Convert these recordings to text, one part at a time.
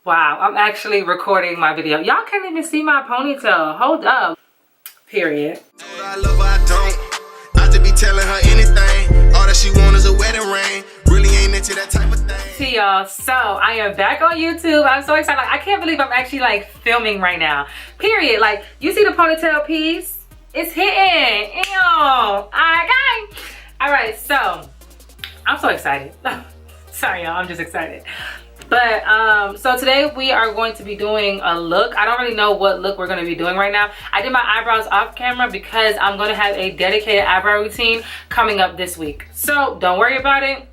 Wow, I'm actually recording my video. Y'all can't even see my ponytail. Hold up. Period. I love her, I don't. I just be telling her anything. All that she want is a wedding ring. Really ain't into that type of thing. See y'all, so I am back on YouTube. I'm so excited. Like, I can't believe I'm actually like filming right now. Period. Like, you see the ponytail piece? It's hitting. Ew. Okay. All right, so I'm so excited. Sorry y'all, I'm just excited. But so today we are going to be doing a look. I don't really know what look we're going to be doing right now. I did my eyebrows off camera because I'm going to have a dedicated eyebrow routine coming up this week. So don't worry about it.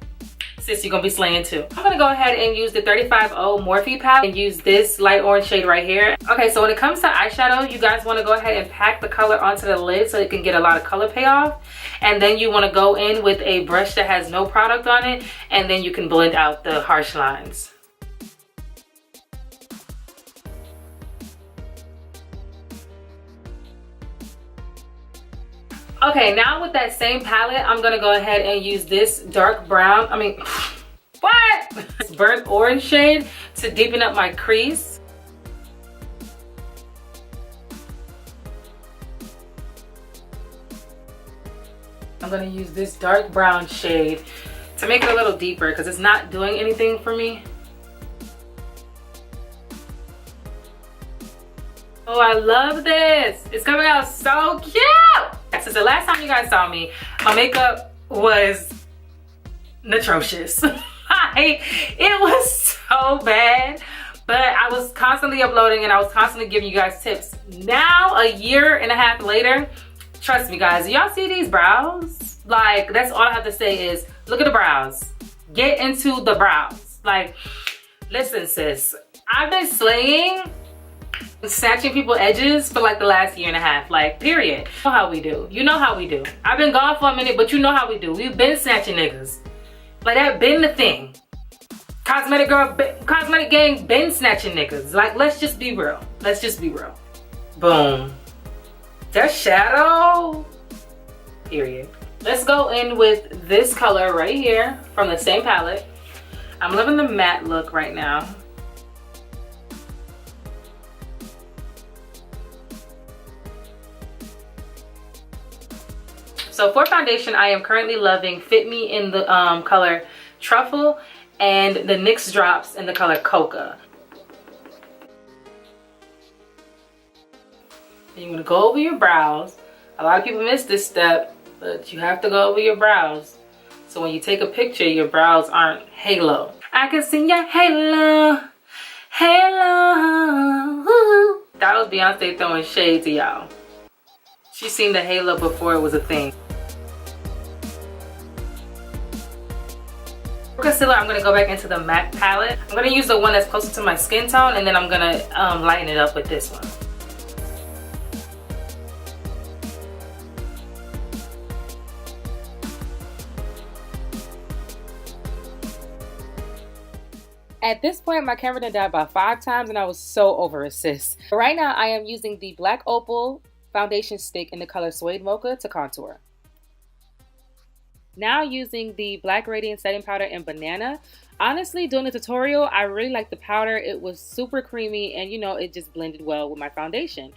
Sis, you're going to be slaying too. I'm going to go ahead and use the 350 Morphe palette and use this light orange shade right here. Okay, so when it comes to eyeshadow, you guys want to go ahead and pack the color onto the lid so it can get a lot of color payoff. And then you want to go in with a brush that has no product on it, and then you can blend out the harsh lines. Okay, now with that same palette, I'm gonna go ahead and use this dark brown, what? This burnt orange shade to deepen up my crease. I'm gonna use this dark brown shade to make it a little deeper because it's not doing anything for me. Oh, I love this. It's coming out so cute. Since the last time you guys saw me, my makeup was atrocious. It was so bad, but I was constantly uploading and I was constantly giving you guys tips. Now, a year and a half later, trust me guys, y'all see these brows? Like, that's all I have to say is, look at the brows. Get into the brows. Like, listen sis, I've been slaying snatching people edges for like the last year and a half, like, period. You know how we do. You know how we do. I've been gone for a minute, but you know how we do. We've been snatching niggas. Like, that been the thing. Cosmetic gang been snatching niggas. Like, let's just be real. Let's just be real. Boom. That shadow. Period. Let's go in with this color right here from the same palette. I'm loving the matte look right now. So for foundation, I am currently loving Fit Me in the color Truffle and the NYX drops in the color Coca. And you want to go over your brows. A lot of people miss this step, but you have to go over your brows. So when you take a picture, your brows aren't halo. I can see your halo, halo. Woo. That was Beyonce throwing shade to y'all. She seen the halo before it was a thing. For concealer, I'm going to go back into the MAC palette. I'm going to use the one that's closer to my skin tone, and then I'm going to lighten it up with this one. At this point, my camera done died about 5 times, and I was so over it, sis. But right now, I am using the Black Opal foundation stick in the color Suede Mocha to contour. Now using the Black Radiant setting powder in Banana. Honestly, doing the tutorial, I really liked the powder. It was super creamy and, you know, it just blended well with my foundation.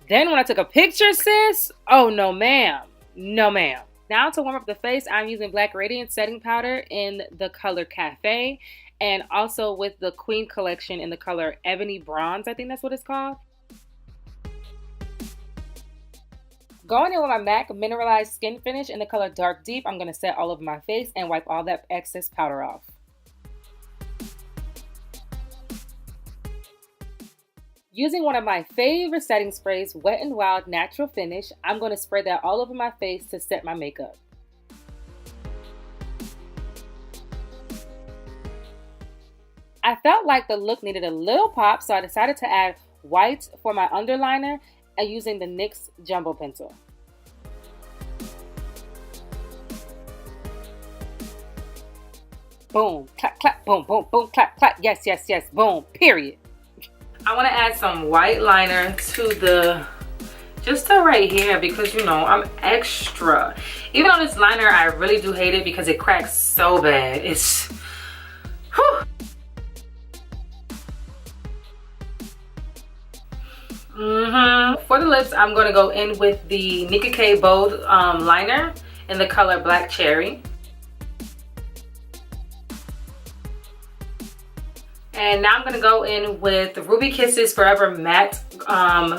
Then when I took a picture, sis, oh no ma'am, no ma'am. Now to warm up the face, I'm using Black Radiant setting powder in the color Cafe and also with the Queen collection in the color Ebony Bronze, I think that's what it's called. Going in with my MAC Mineralized Skin Finish in the color Dark Deep, I'm going to set all over my face and wipe all that excess powder off. Using one of my favorite setting sprays, Wet n Wild Natural Finish, I'm going to spray that all over my face to set my makeup. I felt like the look needed a little pop, so I decided to add white for my underliner and using the NYX Jumbo Pencil. Boom, clap, clap, boom, boom, boom, clap, clap. Yes, yes, yes, boom, period. I want to add some white liner to the, just to right here because, you know, I'm extra. Even on this liner, I really do hate it because it cracks so bad. It's, whew. For the lips, I'm going to go in with the Nicka K Bold liner in the color Black Cherry. And now I'm going to go in with the Ruby Kisses Forever Matte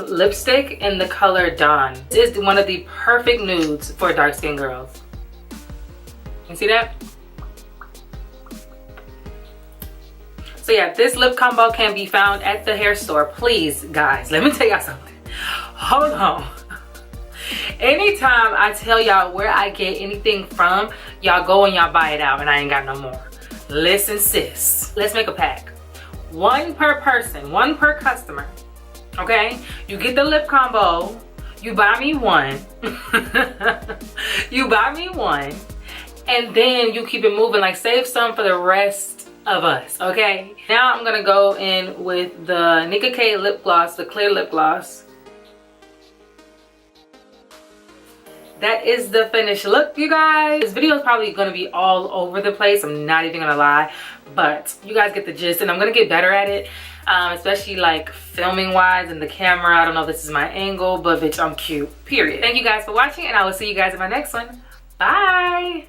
lipstick in the color Dawn. This is one of the perfect nudes for dark skin girls. You see that? So yeah, this lip combo can be found at the hair store. Please, guys, let me tell y'all something. Hold on. Anytime I tell y'all where I get anything from, y'all go and y'all buy it out and I ain't got no more. Listen, sis, let's make a pact. One per person, one per customer, okay? You get the lip combo, you buy me one, you buy me one, and then you keep it moving, like save some for the rest of us, okay? Now I'm gonna go in with the Nicka K lip gloss, the clear lip gloss. That is the finished look, you guys. This video is probably gonna be all over the place, I'm not even gonna lie, but you guys get the gist, and I'm gonna get better at it, especially like filming wise and the camera. I don't know if this is my angle, but bitch, I'm cute, period. Thank you guys for watching, and I will see you guys in my next one. Bye.